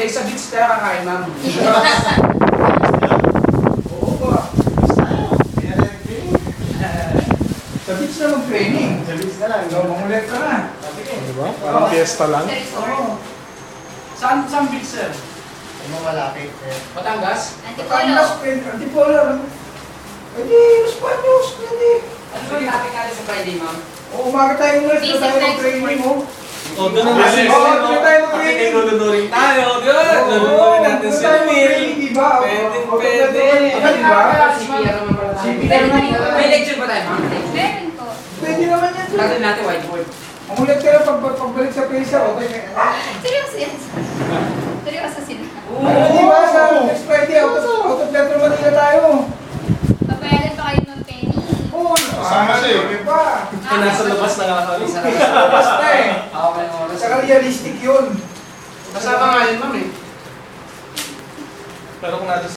Hindi, sa beach tayo kakain, ma'am. Oo ba? Sa beach na mag-training. Sa bis na lang. So, mangulit ka na. Diba? Parang fiesta lang. Oo. Saan beach, sir? Ano malapit eh. Batangas? Antipolo. Antipolo. Hindi, Los Baños. Hindi. Ano ba yung topic natin sa Friday, ma'am? Oo, umaga tayo ulit. Basic Tayo life mag-training, support. oh. O, doon na natin. Oo, doon tayo mag-training. Bakit lulunurin tayo? Doon. Oo, Lulunurin natin doon si tayo Will. mag-training, di ba? Pwede, Oo, pwede. di ba? CPR naman pala tayo. CPR naman. May lecture ba tayo, ma'am? Meron po. Pwede naman yan. Gagawin natin whiteboard. Ang ulit ka na pagbalik sa PESA, okay na yan. Seryoso yan. Seryoso sila. Di ba sa next Friday, out of Metro Manila tayo. Papayagan pa kayo ng penny. Oo, Sama siya eh. Di ba? Nasa labas na kakalit. Basta eh. Okay, oras. Saka realistic yun. Kasama nga yun, ma'am eh. Pero kung natin